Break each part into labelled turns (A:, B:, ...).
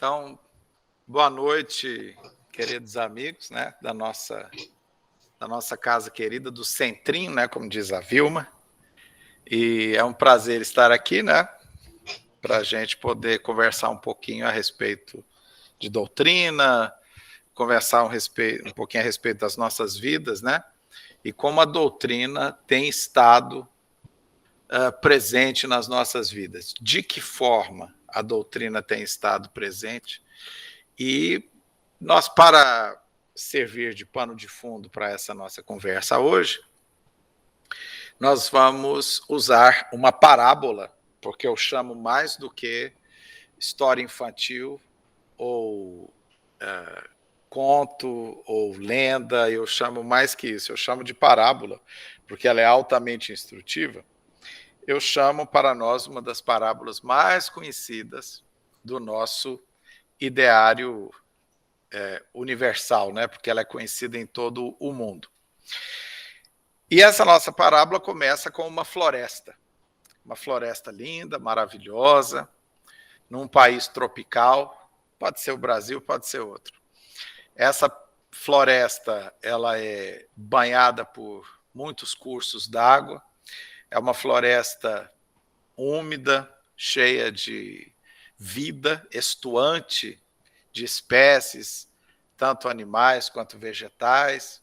A: Então, boa noite, queridos amigos, né, da nossa casa querida, do Centrinho, né, como diz a Vilma. E é um prazer estar aqui, né, para a gente poder conversar um pouquinho a respeito de doutrina, conversar um pouquinho a respeito das nossas vidas, né, e como a doutrina tem estado presente nas nossas vidas. De que forma a doutrina tem estado presente? E nós, para servir de pano de fundo para essa nossa conversa hoje, nós vamos usar uma parábola, porque eu chamo mais do que história infantil ou conto ou lenda, eu chamo mais que isso, eu chamo de parábola, porque ela é altamente instrutiva. Eu chamo para nós uma das parábolas mais conhecidas do nosso ideário universal, né? Porque ela é conhecida em todo o mundo. E essa nossa parábola começa com uma floresta linda, maravilhosa, num país tropical, pode ser o Brasil, pode ser outro. Essa floresta, ela é banhada por muitos cursos d'água, é uma floresta úmida, cheia de vida, estuante de espécies, tanto animais quanto vegetais.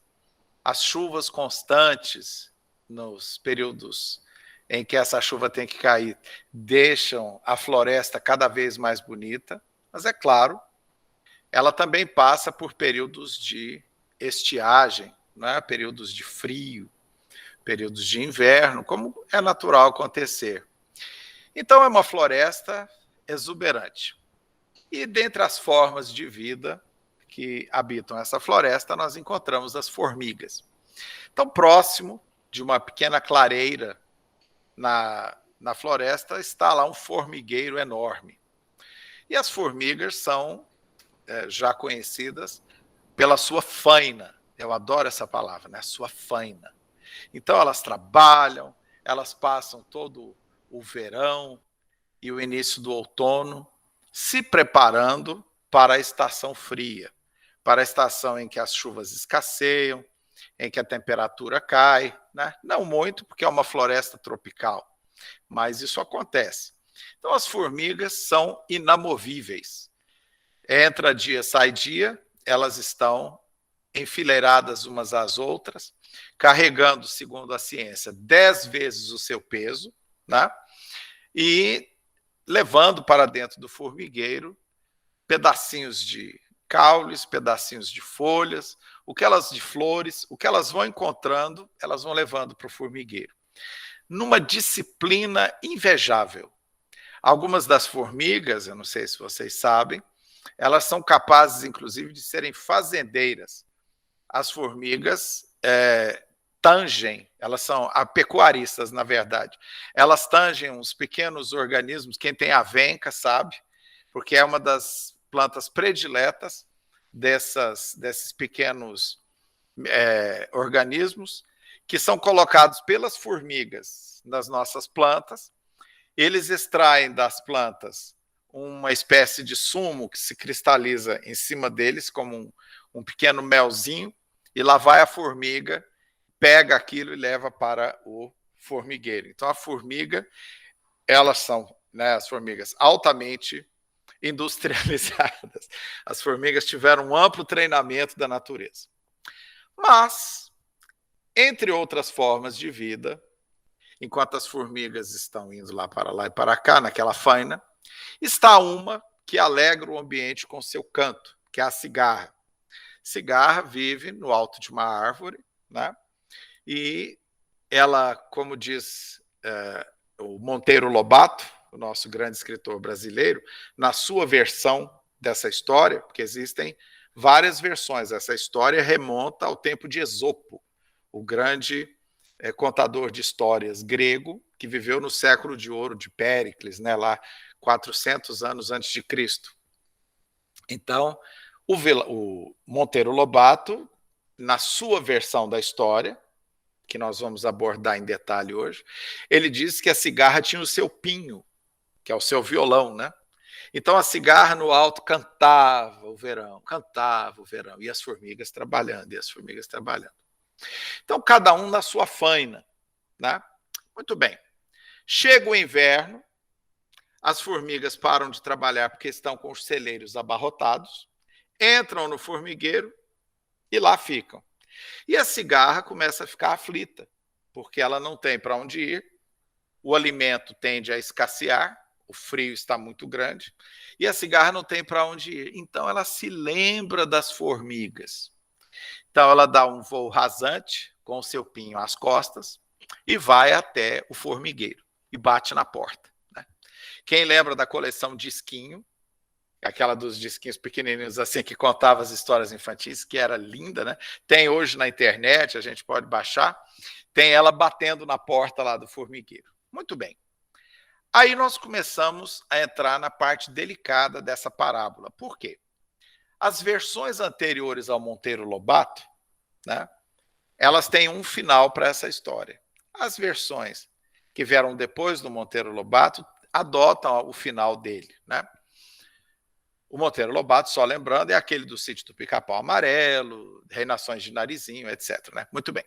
A: As chuvas constantes, nos períodos em que essa chuva tem que cair, deixam a floresta cada vez mais bonita, mas é claro, ela também passa por períodos de estiagem, né? Períodos de frio, períodos de inverno, como é natural acontecer. Então é uma floresta exuberante. E dentre as formas de vida que habitam essa floresta, nós encontramos as formigas. Então, próximo de uma pequena clareira na floresta, está lá um formigueiro enorme. E as formigas são já conhecidas pela sua faina. Eu adoro essa palavra, né? Sua faina. Então, elas trabalham, elas passam todo o verão e o início do outono se preparando para a estação fria, para a estação em que as chuvas escasseiam, em que a temperatura cai, né? Não muito, porque é uma floresta tropical, mas isso acontece. Então, as formigas são inamovíveis. Entra dia, sai dia, elas estão enfileiradas umas às outras, carregando, segundo a ciência, 10 vezes o seu peso, né? E levando para dentro do formigueiro pedacinhos de caules, pedacinhos de folhas, de flores, o que elas vão encontrando, elas vão levando para o formigueiro. Numa disciplina invejável. Algumas das formigas, eu não sei se vocês sabem, elas são capazes, inclusive, de serem fazendeiras. As formigas tangem, elas são pecuaristas, na verdade. Elas tangem uns pequenos organismos, quem tem avenca sabe, porque é uma das plantas prediletas desses pequenos organismos que são colocados pelas formigas nas nossas plantas. Eles extraem das plantas uma espécie de sumo que se cristaliza em cima deles, como um pequeno melzinho, e lá vai a formiga, pega aquilo e leva para o formigueiro. Então, a formiga, elas são, né, as formigas altamente industrializadas. As formigas tiveram um amplo treinamento da natureza. Mas, entre outras formas de vida, enquanto as formigas estão indo lá e para cá, naquela faina, está uma que alegra o ambiente com seu canto, que é a cigarra. Cigarra vive no alto de uma árvore, né? E ela, como diz o Monteiro Lobato, o nosso grande escritor brasileiro, na sua versão dessa história, porque existem várias versões, essa história remonta ao tempo de Esopo, o grande contador de histórias grego, que viveu no século de ouro de Péricles, né, lá 400 anos antes de Cristo. Então, o Monteiro Lobato, na sua versão da história, que nós vamos abordar em detalhe hoje, ele diz que a cigarra tinha o seu pinho, que é o seu violão, né? Então a cigarra no alto cantava o verão, e as formigas trabalhando, e as formigas trabalhando. Então cada um na sua faina, né? Muito bem. Chega o inverno, as formigas param de trabalhar porque estão com os celeiros abarrotados, entram no formigueiro e lá ficam. E a cigarra começa a ficar aflita, porque ela não tem para onde ir, o alimento tende a escassear, o frio está muito grande, e a cigarra não tem para onde ir. Então ela se lembra das formigas. Então ela dá um voo rasante, com o seu pinho às costas, e vai até o formigueiro, e bate na porta. Né? Quem lembra da coleção Disquinho, aquela dos disquinhos pequenininhos assim, que contava as histórias infantis, que era linda, né? Tem hoje na internet, a gente pode baixar, tem ela batendo na porta lá do formigueiro. Muito bem. Aí nós começamos a entrar na parte delicada dessa parábola. Por quê? As versões anteriores ao Monteiro Lobato, né, elas têm um final para essa história. As versões que vieram depois do Monteiro Lobato adotam o final dele, né? O Monteiro Lobato, só lembrando, é aquele do Sítio do Pica-Pau Amarelo, Reinações de Narizinho, etc. Né? Muito bem.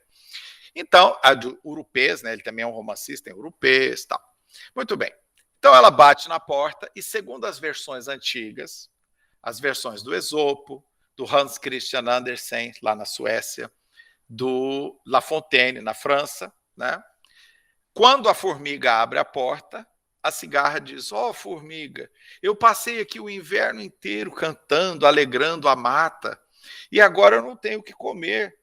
A: Então, a de Urupês, né? Ele também é um romancista, tem Urupês e tal. Muito bem. Então ela bate na porta e, segundo as versões antigas, as versões do Esopo, do Hans Christian Andersen, lá na Suécia, do La Fontaine, na França, né? Quando a formiga abre a porta, a cigarra diz: ó, formiga, eu passei aqui o inverno inteiro cantando, alegrando a mata, e agora eu não tenho o que comer.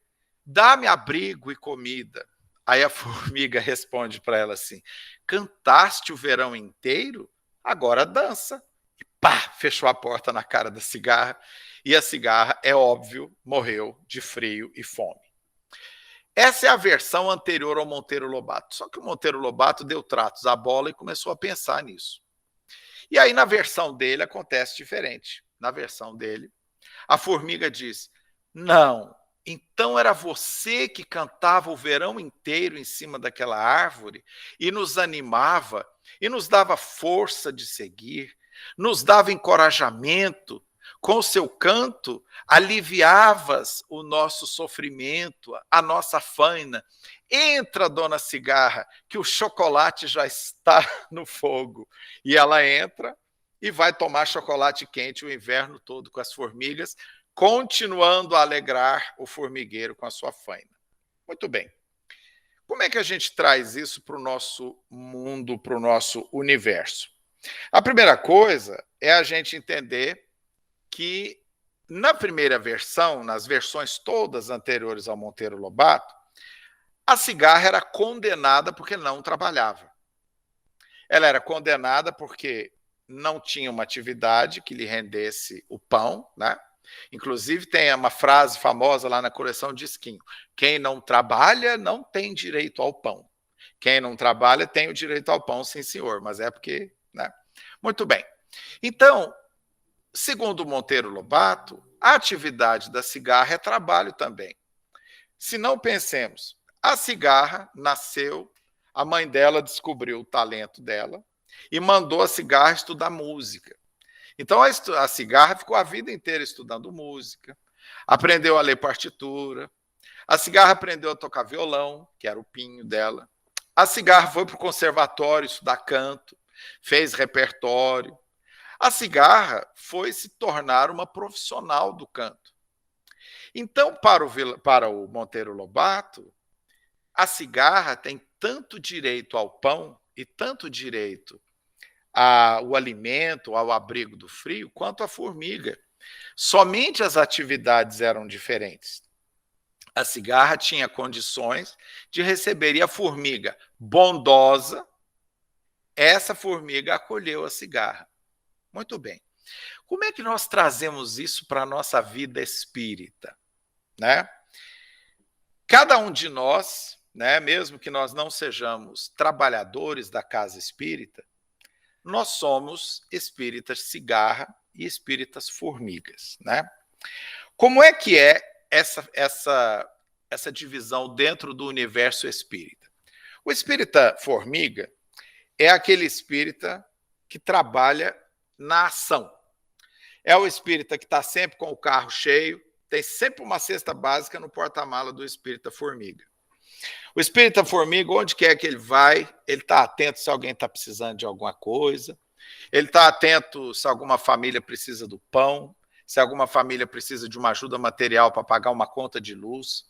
A: Dá-me abrigo e comida. Aí a formiga responde para ela assim: cantaste o verão inteiro? Agora dança. E pá, fechou a porta na cara da cigarra, e a cigarra, é óbvio, morreu de frio e fome. Essa é a versão anterior ao Monteiro Lobato. Só que o Monteiro Lobato deu tratos à bola e começou a pensar nisso. E aí, na versão dele, acontece diferente. Na versão dele, a formiga diz: não, então era você que cantava o verão inteiro em cima daquela árvore e nos animava e nos dava força de seguir, nos dava encorajamento. Com o seu canto, aliviavas o nosso sofrimento, a nossa faina. Entra, dona Cigarra, que o chocolate já está no fogo. E ela entra e vai tomar chocolate quente o inverno todo com as formigas, continuando a alegrar o formigueiro com a sua faina. Muito bem. Como é que a gente traz isso para o nosso mundo, para o nosso universo? A primeira coisa é a gente entender que na primeira versão, nas versões todas anteriores ao Monteiro Lobato, a cigarra era condenada porque não trabalhava. Ela era condenada porque não tinha uma atividade que lhe rendesse o pão, né? Inclusive tem uma frase famosa lá na coleção Disquinho: quem não trabalha não tem direito ao pão. Quem não trabalha tem o direito ao pão, sim senhor, mas é porque, né? Muito bem. Então, segundo Monteiro Lobato, a atividade da cigarra é trabalho também. Se não pensemos, a cigarra nasceu, a mãe dela descobriu o talento dela e mandou a cigarra estudar música. Então a cigarra ficou a vida inteira estudando música, aprendeu a ler partitura, a cigarra aprendeu a tocar violão, que era o pinho dela, a cigarra foi para o conservatório estudar canto, fez repertório. A cigarra foi se tornar uma profissional do canto. Então, para o Monteiro Lobato, a cigarra tem tanto direito ao pão e tanto direito ao alimento, ao abrigo do frio, quanto a formiga. Somente as atividades eram diferentes. A cigarra tinha condições de receber, e a formiga, bondosa, essa formiga acolheu a cigarra. Muito bem. Como é que nós trazemos isso para a nossa vida espírita? Né? Cada um de nós, né, mesmo que nós não sejamos trabalhadores da casa espírita, nós somos espíritas cigarra e espíritas formigas. Né? Como é que é essa divisão dentro do universo espírita? O espírita formiga é aquele espírita que trabalha na ação. É o espírita que está sempre com o carro cheio, tem sempre uma cesta básica no porta-mala do espírita formiga. O espírita formiga, onde quer que ele vai, ele está atento se alguém está precisando de alguma coisa, ele está atento se alguma família precisa do pão, se alguma família precisa de uma ajuda material para pagar uma conta de luz.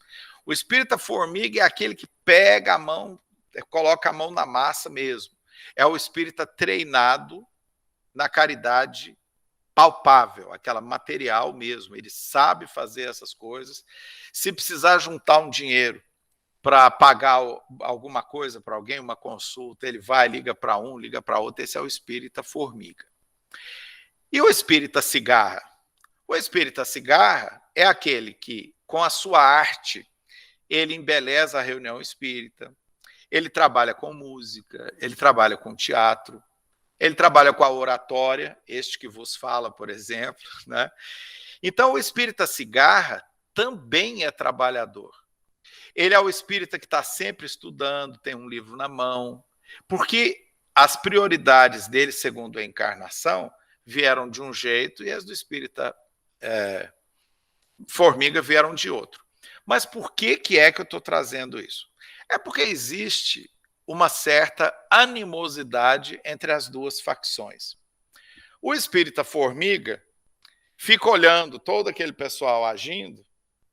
A: O espírita formiga é aquele que pega a mão, coloca a mão na massa mesmo. É o espírita treinado na caridade palpável, aquela material mesmo. Ele sabe fazer essas coisas. Se precisar juntar um dinheiro para pagar alguma coisa para alguém, uma consulta, ele vai, liga para um, liga para outro. Esse é o espírita formiga. E o espírita cigarra? O espírita cigarra é aquele que, com a sua arte, ele embeleza a reunião espírita, ele trabalha com música, ele trabalha com teatro, ele trabalha com a oratória, este que vos fala, por exemplo, né? Então, o espírita cigarra também é trabalhador. Ele é o espírita que está sempre estudando, tem um livro na mão, porque as prioridades dele, segundo a encarnação, vieram de um jeito e as do espírita formiga vieram de outro. Mas por que é que eu estou trazendo isso? É porque existe uma certa animosidade entre as duas facções. O espírita formiga fica olhando todo aquele pessoal agindo,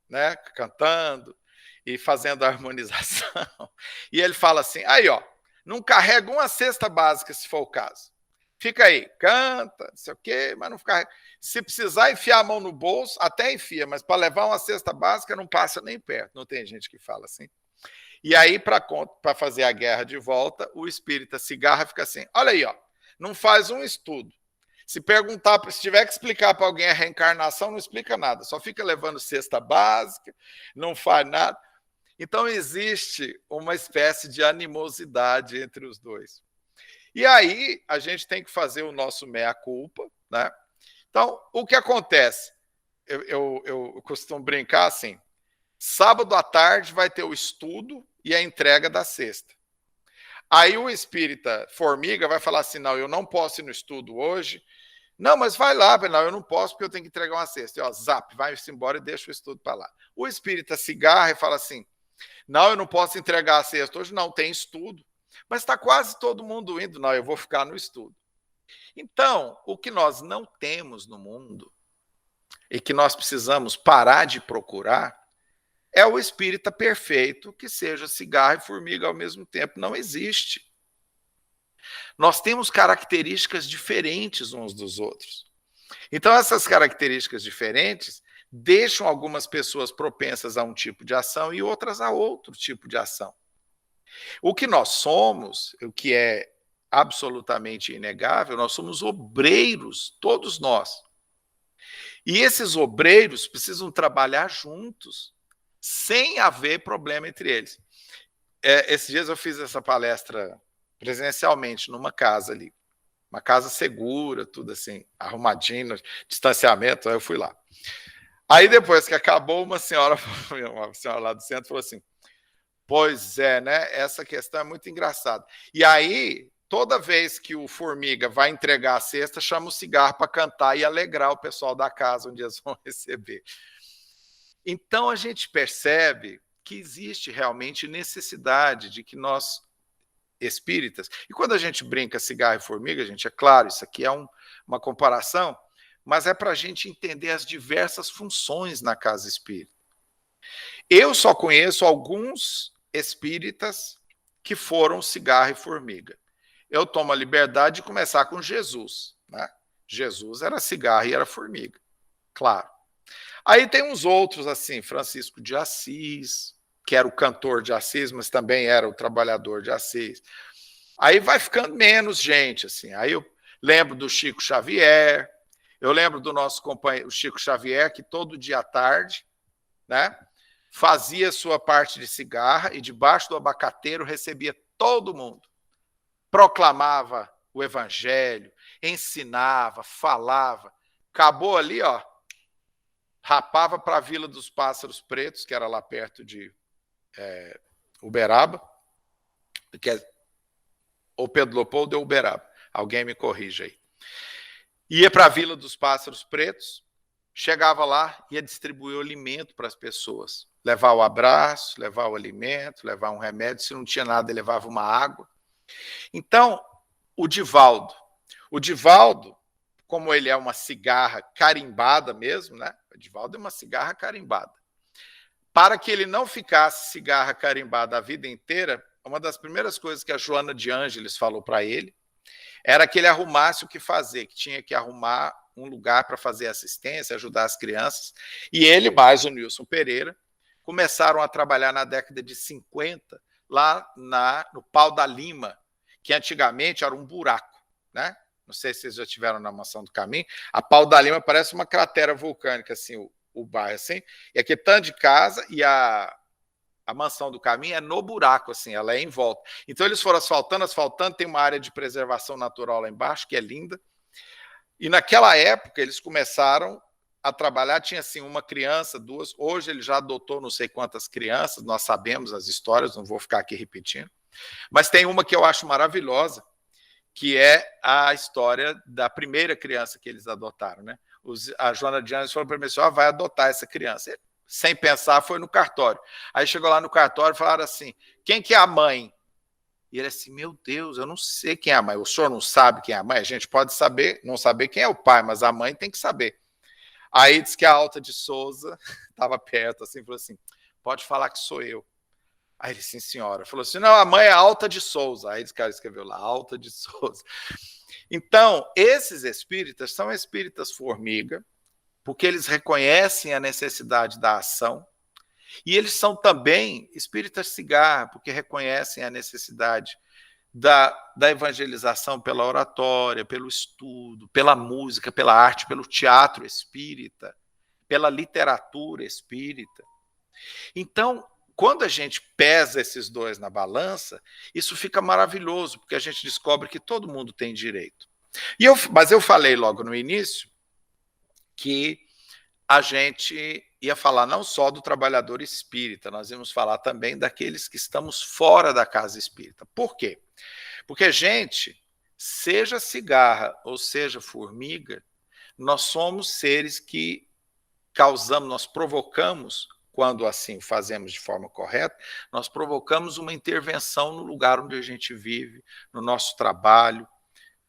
A: né, cantando e fazendo a harmonização, e ele fala assim, aí ó, não carrega uma cesta básica se for o caso. Fica aí, canta, não sei o quê, mas não fica... Se precisar enfiar a mão no bolso, até enfia, mas para levar uma cesta básica não passa nem perto. Não tem gente que fala assim? E aí, para fazer a guerra de volta, o espírita cigarra fica assim, olha aí, ó, não faz um estudo. Se perguntar, se tiver que explicar para alguém a reencarnação, não explica nada, só fica levando cesta básica, não faz nada. Então, existe uma espécie de animosidade entre os dois. E aí, a gente tem que fazer o nosso meia-culpa, né? Então, o que acontece? Eu costumo brincar assim, sábado à tarde vai ter o estudo e a entrega da cesta. Aí o espírita formiga vai falar assim, não, eu não posso ir no estudo hoje. Não, mas vai lá, não, eu não posso porque eu tenho que entregar uma cesta. E, ó, zap, vai-se embora e deixa o estudo para lá. O espírita cigarra e fala assim, não, eu não posso entregar a cesta hoje, não, tem estudo. Mas está quase todo mundo indo, não, eu vou ficar no estudo. Então, o que nós não temos no mundo e que nós precisamos parar de procurar é o espírita perfeito que seja cigarra e formiga ao mesmo tempo. Não existe. Nós temos características diferentes uns dos outros. Então, essas características diferentes deixam algumas pessoas propensas a um tipo de ação e outras a outro tipo de ação. O que nós somos, o que é absolutamente inegável, nós somos obreiros, todos nós. E esses obreiros precisam trabalhar juntos, sem haver problema entre eles. Esses dias eu fiz essa palestra presencialmente numa casa ali, uma casa segura, tudo assim, arrumadinho, distanciamento, aí eu fui lá. Aí depois que acabou, uma senhora lá do centro falou assim, pois é, né, essa questão é muito engraçada. E aí, toda vez que o formiga vai entregar a cesta, chama o cigarro para cantar e alegrar o pessoal da casa onde eles vão receber. Então, a gente percebe que existe realmente necessidade de que nós, espíritas, e quando a gente brinca cigarro e formiga, gente, é claro, isso aqui é uma comparação, mas é para a gente entender as diversas funções na casa espírita. Eu só conheço alguns espíritas que foram cigarro e formiga. Eu tomo a liberdade de começar com Jesus, né? Jesus era cigarro e era formiga, claro. Aí tem uns outros, assim, Francisco de Assis, que era o cantor de Assis, mas também era o trabalhador de Assis. Aí vai ficando menos gente, assim. Aí eu lembro do Chico Xavier, eu lembro do nosso companheiro, o Chico Xavier, que todo dia à tarde, né, fazia sua parte de cigarra e debaixo do abacateiro recebia todo mundo. Proclamava o evangelho, ensinava, falava. Acabou ali, ó, rapava para a Vila dos Pássaros Pretos, que era lá perto de Uberaba, que é ou Pedro Leopoldo ou Uberaba. Alguém me corrija aí. ia para a Vila dos Pássaros Pretos, chegava lá, ia distribuir o alimento para as pessoas. Levar o abraço, levar o alimento, levar um remédio. Se não tinha nada, ele levava uma água. Então, o Divaldo, como ele é uma cigarra carimbada mesmo, né? O Divaldo é uma cigarra carimbada. Para que ele não ficasse cigarra carimbada a vida inteira, uma das primeiras coisas que a Joana de Ângeles falou para ele era que ele arrumasse o que fazer, que tinha que arrumar um lugar para fazer assistência, ajudar as crianças. E ele, mais o Nilson Pereira, começaram a trabalhar na década de 50, lá no Pau da Lima, que antigamente era um buraco, né? Não sei se vocês já estiveram na Mansão do Caminho. A Pau da Lima parece uma cratera vulcânica, assim, o bairro, assim. E aqui tanto de casa e a Mansão do Caminho é no buraco, assim, ela é em volta. Então eles foram asfaltando, tem uma área de preservação natural lá embaixo, que é linda. E naquela época eles começaram a trabalhar, tinha assim uma criança, duas, hoje ele já adotou não sei quantas crianças, nós sabemos as histórias, não vou ficar aqui repetindo, mas tem uma que eu acho maravilhosa, que é a história da primeira criança que eles adotaram, né? A Joana de Ângeles falou para mim assim, vai adotar essa criança. Ele, sem pensar, foi no cartório. Aí chegou lá no cartório e falaram assim, quem que é a mãe? E ele assim, meu Deus, eu não sei quem é a mãe. O senhor não sabe quem é a mãe? A gente pode saber, não saber quem é o pai, mas a mãe tem que saber. Aí disse que a Alta de Souza estava perto, assim, falou assim, pode falar que sou eu. Aí ele, sim, senhora. Falou assim, não, a mãe é Alta de Souza. Aí esse cara escreveu lá, Alta de Souza. Então, esses espíritas são espíritas formiga, porque eles reconhecem a necessidade da ação, e eles são também espíritas cigarra, porque reconhecem a necessidade da evangelização pela oratória, pelo estudo, pela música, pela arte, pelo teatro espírita, pela literatura espírita. Então, quando a gente pesa esses dois na balança, isso fica maravilhoso, porque a gente descobre que todo mundo tem direito. Mas eu falei logo no início que a gente ia falar não só do trabalhador espírita, nós íamos falar também daqueles que estamos fora da casa espírita. Por quê? Porque, gente, seja cigarra ou seja formiga, nós somos seres que causamos, nós provocamos, quando assim o fazemos de forma correta, nós provocamos uma intervenção no lugar onde a gente vive, no nosso trabalho,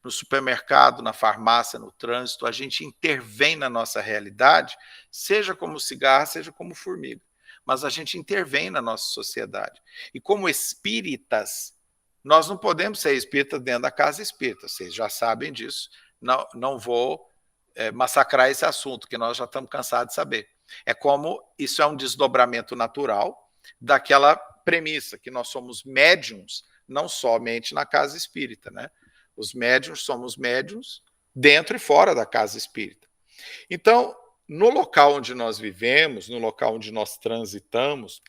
A: no supermercado, na farmácia, no trânsito, a gente intervém na nossa realidade, seja como cigarra, seja como formiga, mas a gente intervém na nossa sociedade. E como espíritas, nós não podemos ser espíritas dentro da casa espírita, vocês já sabem disso, não vou massacrar esse assunto, que nós já estamos cansados de saber. É como isso é um desdobramento natural daquela premissa, que nós somos médiums, não somente na casa espírita, né? Os médiuns somos médiuns dentro e fora da casa espírita. Então, no local onde nós vivemos, no local onde nós transitamos,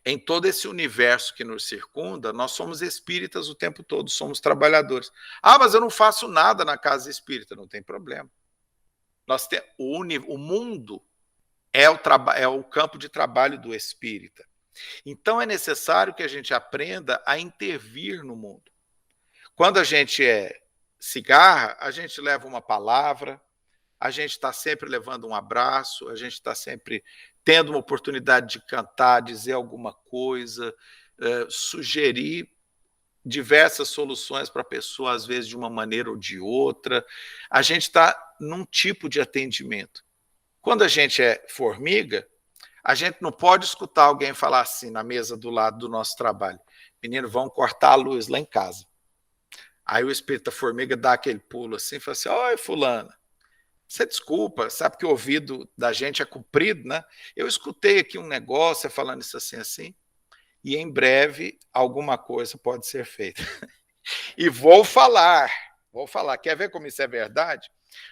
A: em todo esse universo que nos circunda, nós somos espíritas o tempo todo, somos trabalhadores. Ah, mas eu não faço nada na casa espírita, não tem problema. O mundo é o campo de trabalho do espírita. Então é necessário que a gente aprenda a intervir no mundo. Quando a gente é cigarra, a gente leva uma palavra, a gente está sempre levando um abraço, a gente está sempre tendo uma oportunidade de cantar, dizer alguma coisa, sugerir diversas soluções para a pessoa, às vezes de uma maneira ou de outra. A gente está num tipo de atendimento. Quando a gente é formiga, a gente não pode escutar alguém falar assim na mesa do lado do nosso trabalho, menino, vão cortar a luz lá em casa. Aí o espírito da formiga dá aquele pulo assim, fala assim, oi, fulana, você desculpa, sabe que o ouvido da gente é comprido, né? Eu escutei aqui um negócio falando isso assim, assim, e em breve alguma coisa pode ser feita. E vou falar, quer ver como isso é verdade?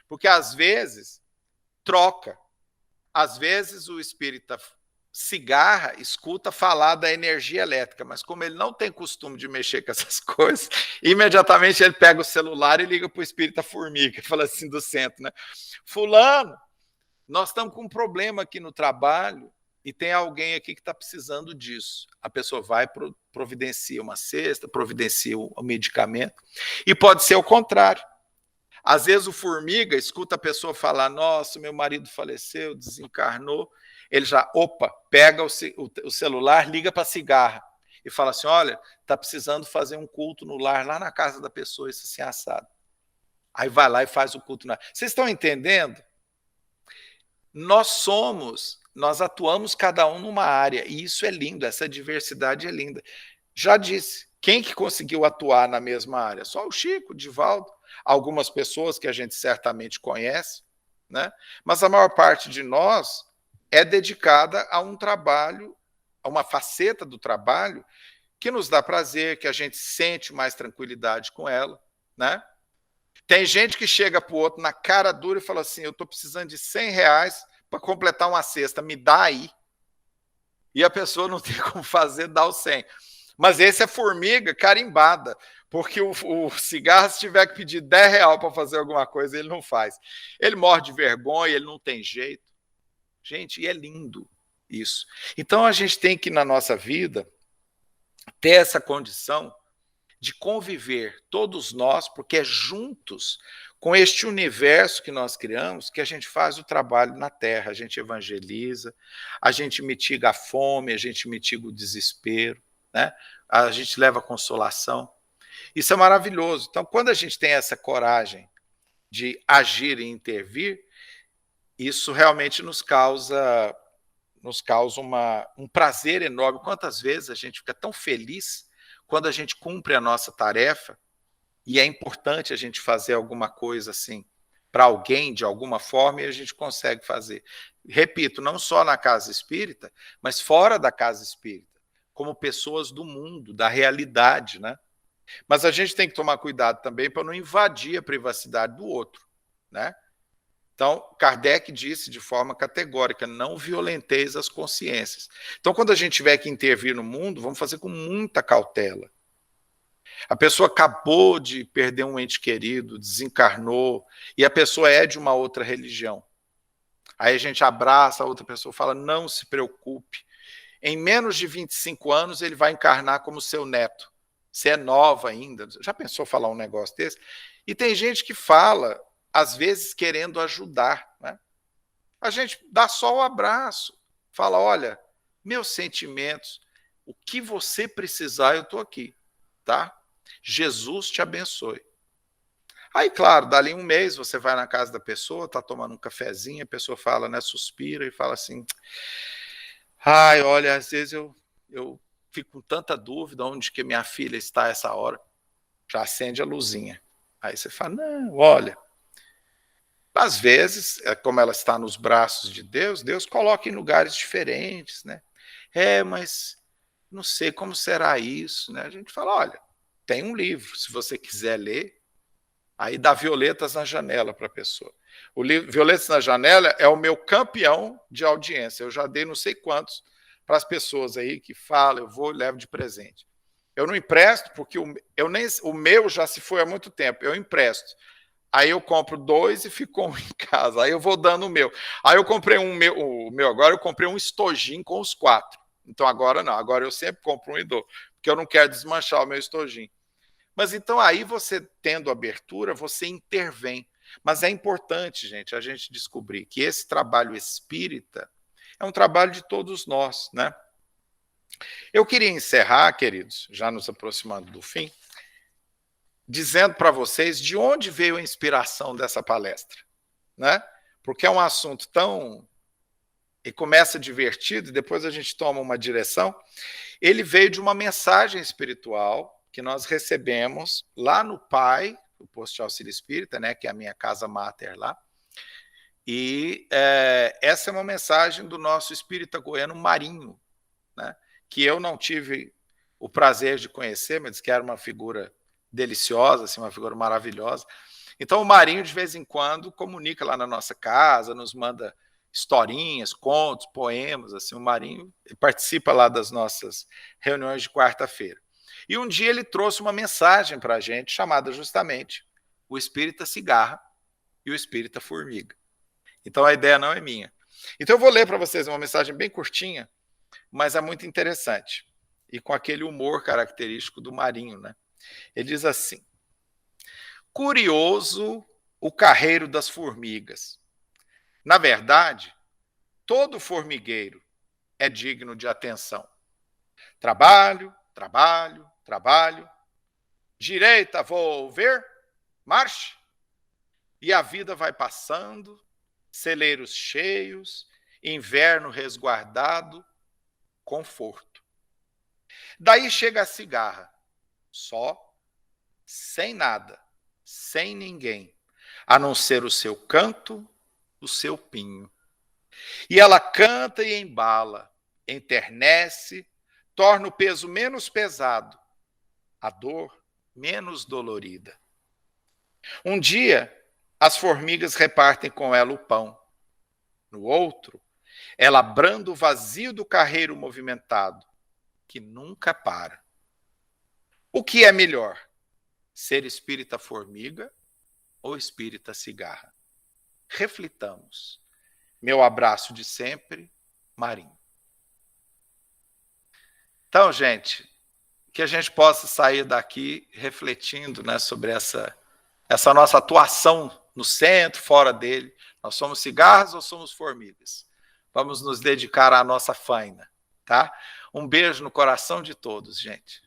A: Porque às vezes troca, às vezes o espírita cigarra escuta falar da energia elétrica, mas como ele não tem costume de mexer com essas coisas, imediatamente ele pega o celular e liga para o espírita formiga, fala assim do centro, né? Fulano, nós estamos com um problema aqui no trabalho e tem alguém aqui que está precisando disso. A pessoa vai, providencia uma cesta, providencia um medicamento, e pode ser o contrário. Às vezes o formiga escuta a pessoa falar, nossa, meu marido faleceu, desencarnou, ele já, opa, pega o celular, liga para a cigarra e fala assim, olha, está precisando fazer um culto no lar, lá na casa da pessoa, isso assim, assado. Aí vai lá e faz o culto. Vocês estão entendendo? Nós atuamos cada um numa área, e isso é lindo, essa diversidade é linda. Já disse, quem que conseguiu atuar na mesma área? Só o Chico, o Divaldo, algumas pessoas que a gente certamente conhece, né? Mas a maior parte de nós é dedicada a um trabalho, a uma faceta do trabalho que nos dá prazer, que a gente sente mais tranquilidade com ela, né? Tem gente que chega para o outro na cara dura e fala assim, eu estou precisando de R$100 para completar uma cesta, me dá aí. E a pessoa não tem como fazer, dá o 100. Mas esse é formiga carimbada, porque o cigarro, se tiver que pedir R$10 para fazer alguma coisa, ele não faz. Ele morre de vergonha, ele não tem jeito. Gente, e é lindo isso. Então a gente tem que, na nossa vida, ter essa condição de conviver, todos nós, porque é juntos com este universo que nós criamos que a gente faz o trabalho na Terra, a gente evangeliza, a gente mitiga a fome, a gente mitiga o desespero, né? A gente leva consolação. Isso é maravilhoso. Então, quando a gente tem essa coragem de agir e intervir, isso realmente nos causa um prazer enorme. Quantas vezes a gente fica tão feliz quando a gente cumpre a nossa tarefa, e é importante a gente fazer alguma coisa assim para alguém, de alguma forma, e a gente consegue fazer. Repito, não só na casa espírita, mas fora da casa espírita, como pessoas do mundo, da realidade, né? Mas a gente tem que tomar cuidado também para não invadir a privacidade do outro, né? Então, Kardec disse de forma categórica, não violenteis as consciências. Então, quando a gente tiver que intervir no mundo, vamos fazer com muita cautela. A pessoa acabou de perder um ente querido, desencarnou, e a pessoa é de uma outra religião. Aí a gente abraça a outra pessoa e fala, não se preocupe. Em menos de 25 anos, ele vai encarnar como seu neto. Você é nova ainda. Já pensou falar um negócio desse? E tem gente que fala, às vezes querendo ajudar, né? A gente dá só o abraço, fala, olha, meus sentimentos, o que você precisar, eu estou aqui, tá? Jesus te abençoe. Aí, claro, dali um mês você vai na casa da pessoa, está tomando um cafezinho, a pessoa fala, né, suspira e fala assim, ai, olha, às vezes eu fico com tanta dúvida onde que minha filha está essa hora, já acende a luzinha. Aí você fala, não, olha, às vezes, como ela está nos braços de Deus, Deus coloca em lugares diferentes, né? Mas não sei como será isso, né? A gente fala, olha, tem um livro, se você quiser ler, aí dá Violetas na Janela para a pessoa. O livro Violetas na Janela é o meu campeão de audiência, eu já dei não sei quantos para as pessoas aí que falam, eu vou e levo de presente. Eu não empresto, porque o meu já se foi há muito tempo, eu empresto. Aí eu compro 2 e fico um em casa. Aí eu vou dando o meu. Aí eu comprei o meu agora, eu comprei um estojinho com os 4. Então agora não, agora eu sempre compro um e dou, porque eu não quero desmanchar o meu estojinho. Mas então aí você tendo abertura, você intervém. Mas é importante, gente, a gente descobrir que esse trabalho espírita é um trabalho de todos nós, né? Eu queria encerrar, queridos, já nos aproximando do fim, dizendo para vocês de onde veio a inspiração dessa palestra, né? Porque é um assunto tão... e começa divertido, e depois a gente toma uma direção. Ele veio de uma mensagem espiritual que nós recebemos lá no PAI, o Posto de Auxílio Espírita, né, que é a minha casa máter lá, e essa é uma mensagem do nosso espírita goiano Marinho, né, que eu não tive o prazer de conhecer, mas que era uma figura deliciosa, assim, uma figura maravilhosa. Então o Marinho, de vez em quando, comunica lá na nossa casa, nos manda historinhas, contos, poemas, assim, o Marinho participa lá das nossas reuniões de quarta-feira. E um dia ele trouxe uma mensagem para a gente, chamada justamente o Espírita Cigarra e o Espírita Formiga. Então a ideia não é minha. Então eu vou ler para vocês uma mensagem bem curtinha, mas é muito interessante. E com aquele humor característico do Marinho, né? Ele diz assim: curioso o carreiro das formigas. Na verdade, todo formigueiro é digno de atenção. Trabalho, trabalho, trabalho. Direita, vou ver, marche. E a vida vai passando, celeiros cheios, inverno resguardado, conforto. Daí chega a cigarra, só, sem nada, sem ninguém, a não ser o seu canto, o seu pinho. E ela canta e embala, enternece, torna o peso menos pesado, a dor menos dolorida. Um dia, as formigas repartem com ela o pão. No outro, ela branda o vazio do carreiro movimentado, que nunca para. O que é melhor? Ser espírita formiga ou espírita cigarra? Reflitamos. Meu abraço de sempre, Marinho. Então, gente, que a gente possa sair daqui refletindo, né, sobre essa nossa atuação no centro, fora dele. Nós somos cigarras ou somos formigas? Vamos nos dedicar à nossa faina, tá? Um beijo no coração de todos, gente.